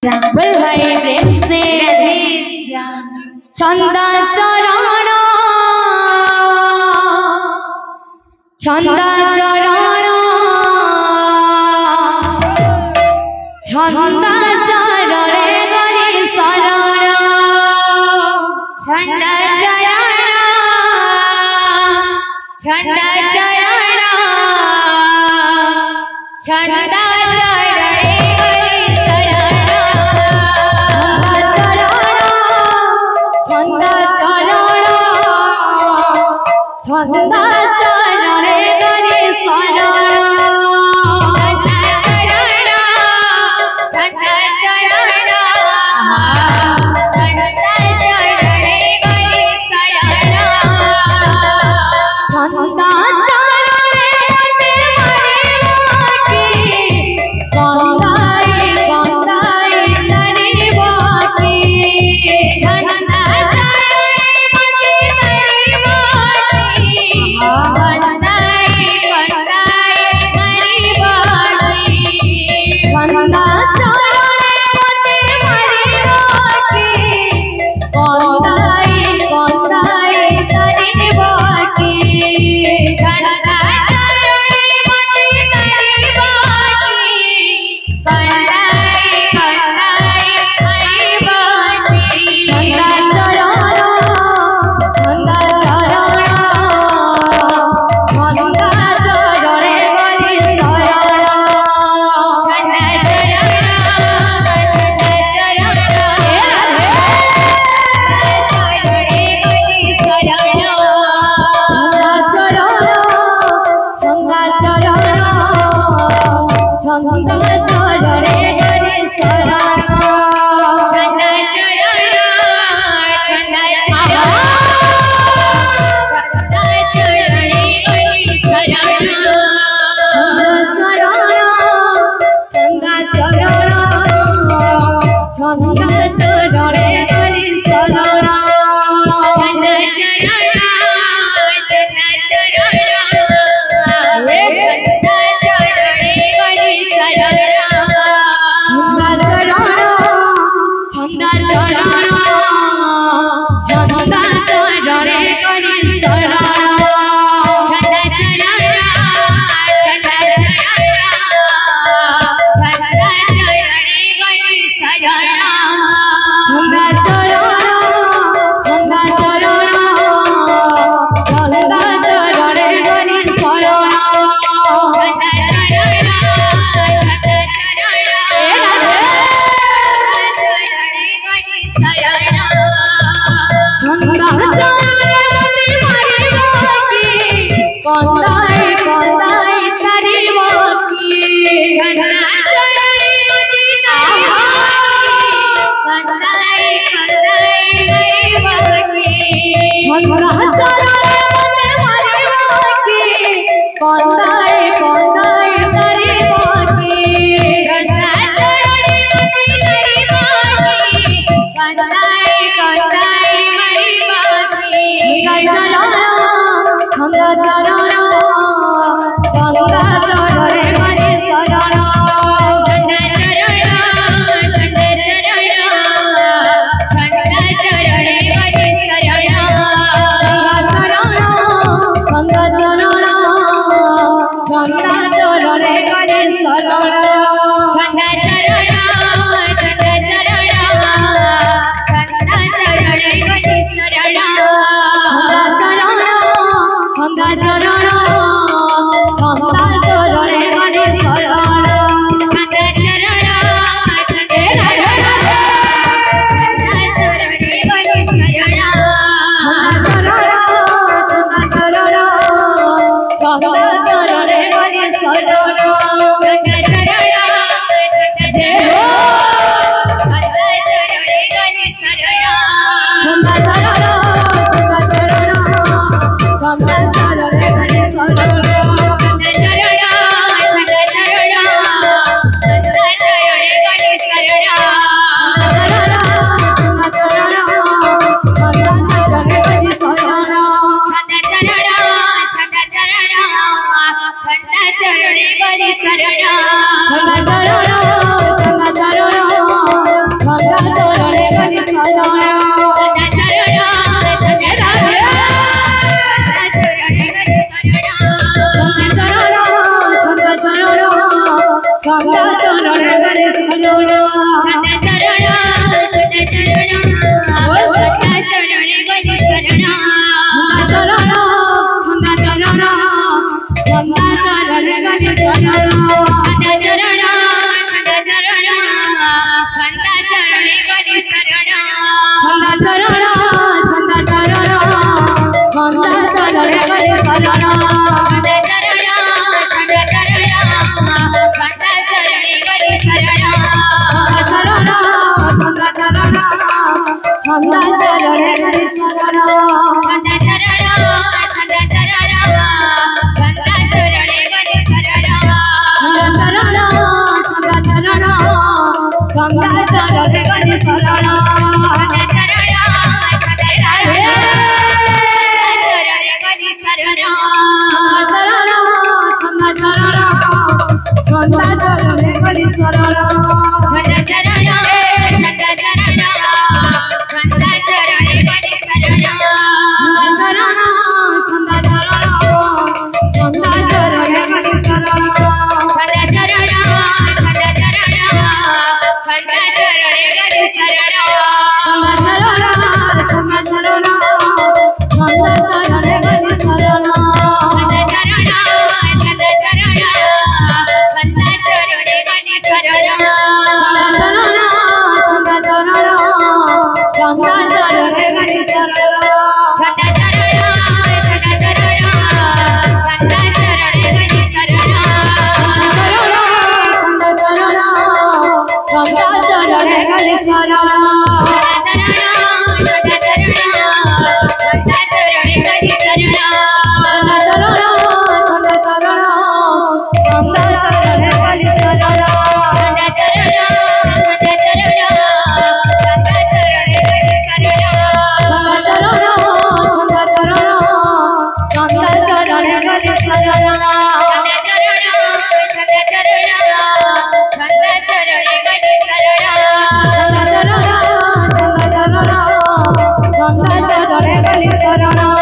बोल भाई प्रेम से छंदा चरण छंदा चरण छंदा चरण गली शरण छंदा चरण छंदा चरण छंदा छंदा चरण गले शरण छंदा चरण छंदा चरण गले शरण छंदा চরণ ছন্দা চরণ ছন্দা চরণে গলি শরণ ছন্দা চরণ ছন্দা চরণ ছন্দা চরণে গলি শরণ চরণ ছন্দা চরণ ছন্দা চরণে গলি শরণ ছন্দা চরণ ছন্দা চরণ ছন্দা চরণে গলি শরণ ছন্দা চরণ ছন্দা চরণ ছন্দা চরণে গলি শরণ ছন্দা চরণ ছন্দা চরণে গলি শরণ চরণ ছন্দা চরণ ছন্দা চরণে গলি শরণ ছন্দা চরণ ছন্দা চরণ ছন্দা চরণে গলি শরণ চরণ ছন্দা চরণ ছন্দা চরণে গলি শরণ ছন্দা চরণ ছন্দা চরণ ছন্দা চরণে গলি শরণ ছন্দা চরণ ছন্দা চরণ ছন্দা চরণে গলি শরণ ছন্দা চরণ ছন্দা চরণ ছন্দা চরণে গলি শরণ ছন্দা চরণ ছন্দা চরণে গলি শরণ ছন্দা চরণ ছন্দা চরণ ছন্দা চরণে গলি শরণ ছন্দা চরণ ছন্দা চরণে গলি শরণ ছন্দা চরণ ছন্দা চরণে গলি শরণ ছন্দা চরণ ছন্দা চরণ ছন্দা চরণে গলি শরণ ছন্দা চরণ ছন্দা চরণ ছন্দা চরণে গলি শরণ ছন্দা চরণ ছন্দা চরণ ছন্দা চরণে গলি শরণ ছন্দা চরণ ছন্দা চরণ ছন্দা চরণে গলি শরণ ছন্দা চরণ ছন্দা চরণ ছন্দা চরণে গলি শরণ